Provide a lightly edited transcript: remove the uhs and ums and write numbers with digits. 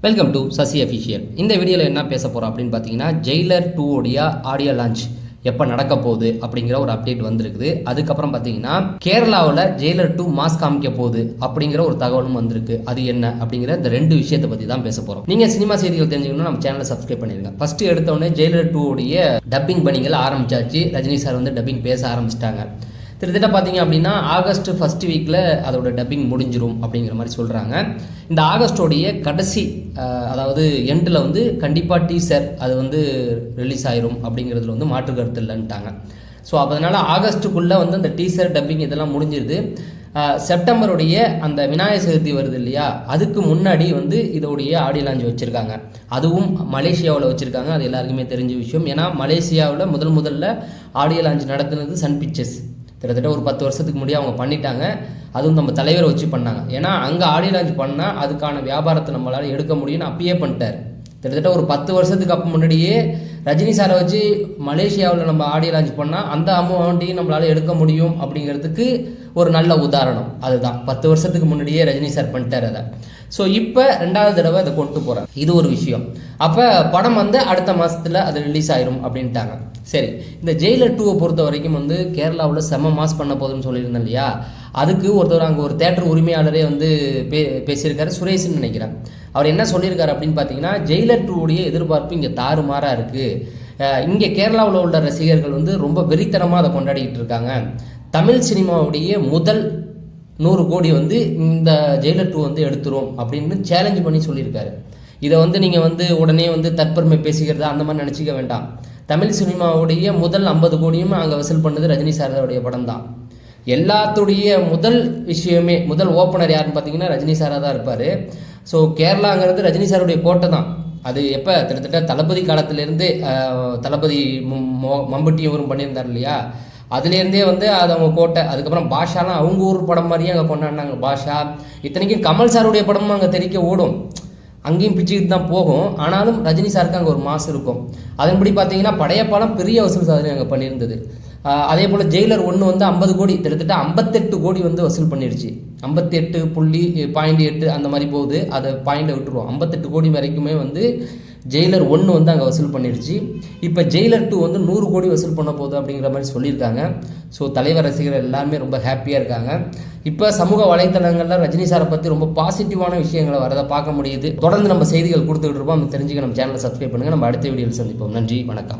Welcome to Sasi official. இந்த வீடியோவில் என்ன பேச போகிறோம் அப்படின்னு பார்த்தீங்கன்னா, ஜெயிலர் 2 உடைய ஆடியோ லான்ச் எப்போ நடக்க போகுது அப்படிங்கிற ஒரு அப்டேட் வந்திருக்குது. அதுக்கப்புறம் பார்த்தீங்கன்னா கேரளாவில் ஜெயிலர் 2 மாஸ் காமிக்க போகுது அப்படிங்கிற ஒரு தகவலும் வந்திருக்கு. அது என்ன அப்படிங்கிற இந்த ரெண்டு விஷயத்தை பற்றி தான் பேச போகிறோம். நீங்கள் சினிமா செய்திகள் தெரிஞ்சுக்கணும், நம்ம சேனலை சப்ஸ்கிரைப் பண்ணிடுங்க. ஃபர்ஸ்ட் எடுத்தோடனே ஜெயிலர் 2 உடைய டப்பிங் பணிகள் ஆரம்பிச்சாச்சு. ரஜினி சார் வந்து டப்பிங் பேச ஆரம்பிச்சிட்டாங்க. கிட்டத்தட்ட பார்த்தீங்க அப்படின்னா ஆகஸ்ட் ஃபர்ஸ்ட் வீக்கில் அதோட டப்பிங் முடிஞ்சிடும் அப்படிங்கிற மாதிரி சொல்கிறாங்க. இந்த ஆகஸ்டோடைய கடைசி அதாவது எண்டில் வந்து கண்டிப்பாக டீசர் அது வந்து ரிலீஸ் ஆயிரும் அப்படிங்கிறதுல வந்து மாற்று கருத்து இல்லைன்ட்டாங்க. ஸோ அதனால் ஆகஸ்ட்டுக்குள்ளே வந்து அந்த டீசர் டப்பிங் இதெல்லாம் முடிஞ்சிருது. செப்டம்பருடைய அந்த விநாயகர் சதுர்த்தி வருது இல்லையா, அதுக்கு முன்னாடி வந்து இதோடைய ஆடியோ லான்ச் வச்சுருக்காங்க. அதுவும் மலேசியாவில் வச்சுருக்காங்க. அது எல்லாருக்குமே தெரிஞ்ச விஷயம். ஏன்னா மலேசியாவில் முதல்ல ஆடியோ லான்ச் நடத்துனது சன் பிக்சர்ஸ். கிட்டத்தட்ட ஒரு 10 வருஷத்துக்கு முன்னாடி அவங்க பண்ணிட்டாங்க. அதுவும் நம்ம தலைவரை வச்சு பண்ணாங்க. ஏன்னா அங்கே ஆடியோ லான்ச் பண்ணால் அதுக்கான வியாபாரத்தை நம்மளால் எடுக்க முடியும்னு அப்பயே பண்ணிட்டார். கிட்டத்தட்ட ஒரு 10 வருஷத்துக்கு அப்போ முன்னாடியே ரஜினி சாரை வச்சு மலேசியாவில் நம்ம ஆடியோ லான்ச் பண்ணால் அந்த அமௌண்ட்டையும் நம்மளால் எடுக்க முடியும் அப்படிங்கிறதுக்கு ஒரு நல்ல உதாரணம் அதுதான். 10 வருஷத்துக்கு முன்னாடியே ரஜினி சார் பண்ணிட்டார் அதை. ஸோ இப்போ 2வது தடவை அதை கொண்டு போகிறாங்க. இது ஒரு விஷயம். அப்போ படம் வந்து அடுத்த மாதத்தில் அது ரிலீஸ் ஆயிரும் அப்படின்ட்டாங்க. சரி, இந்த ஜெயிலர் 2 பொறுத்த வரைக்கும் வந்து கேரளாவில் செம்ம மாஸ் பண்ண போகுதுன்னு சொல்லியிருந்தேன் இல்லையா, அதுக்கு ஒருத்தர் அங்கே ஒரு தேட்டர் உரிமையாளரே வந்து பேசியிருக்காரு, சுரேஷ்னு நினைக்கிறேன். அவர் என்ன சொல்லியிருக்காரு அப்படின்னு பார்த்தீங்கன்னா, ஜெயிலர் 2 உடைய எதிர்பார்ப்பு இங்கே தாறுமாறாக இருக்குது. இங்கே கேரளாவில் உள்ள ரசிகர்கள் வந்து ரொம்ப வெறித்தனமாக அதை கொண்டாடிக்கிட்டு இருக்காங்க. தமிழ் சினிமாவுடைய முதல் 100 கோடி வந்து இந்த ஜெயிலர் 2 வந்து எடுத்துரும் அப்படின்னு சேலஞ்ச் பண்ணி சொல்லியிருக்காரு. இதை வந்து நீங்கள் வந்து உடனே வந்து தற்பெருமை பேசிக்கிறதா அந்த மாதிரி நினச்சிக்க வேண்டாம். தமிழ் சினிமாவுடைய முதல் 50 கோடியும் அங்கே வசூல் பண்ணது ரஜினி சாரோடைய படம் தான். எல்லாத்துடைய முதல் விஷயமே முதல் ஓப்பனர் யாருன்னு பார்த்தீங்கன்னா ரஜினி சாராக தான் இருப்பார். ஸோ கேரளாங்கிறது ரஜினி சாருடைய கோட்டை தான். அது எப்போ கிட்டத்தட்ட தளபதி காலத்திலேருந்து தளபதி மம்பட்டியும் இவரும் பண்ணியிருந்தார் இல்லையா, அதுலேருந்தே வந்து அது அவங்க கோட்டை. அதுக்கப்புறம் பாஷாலாம் அவங்க ஊர் படம் மாதிரியே அங்கே கொண்டாடினாங்க. பாஷா இத்தனைக்கும் கமல் சாருடைய படமும் அங்கே தெரிக்க ஓடும், அங்கேயும் பிச்சுக்கிட்டு தான் போகும். ஆனாலும் ரஜினி சாருக்கு அங்கே ஒரு மாசு இருக்கும். அதன்படி பார்த்தீங்கன்னா படையப்பாலம் பெரிய வசூல் சாதனை அங்கே பண்ணியிருந்தது. அதே போல் ஜெயிலர் 1 வந்து 50 கோடி கிட்டத்தட்ட 58 கோடி வந்து வசூல் பண்ணிடுச்சு. 58.8 அந்த மாதிரி போகுது. அதை பாயிண்டை விட்டுருவோம். 58 கோடி வரைக்குமே வந்து ஜெயிலர் 1 வந்து அங்கே வசூல் பண்ணிடுச்சு. இப்போ ஜெயிலர் 2 வந்து 100 கோடி வசூல் பண்ண போகுது அப்படிங்கிற மாதிரி சொல்லியிருக்காங்க. ஸோ தலைவர் ரசிகர்கள் எல்லாருமே ரொம்ப ஹாப்பியாக இருக்காங்க. இப்போ சமூக வலைத்தளங்களில் ரஜினி சாரை பற்றி ரொம்ப பாசிட்டிவான விஷயங்களை வரதை பார்க்க முடியுது. தொடர்ந்து நம்ம செய்திகள் கொடுத்துக்கிட்டு இருப்போம். தெரிஞ்சுக்க நம்ம சேனலை சப்ஸ்கிரைப் பண்ணுங்கள். நம்ம அடுத்த வீடியோவில் சந்திப்போம். நன்றி, வணக்கம்.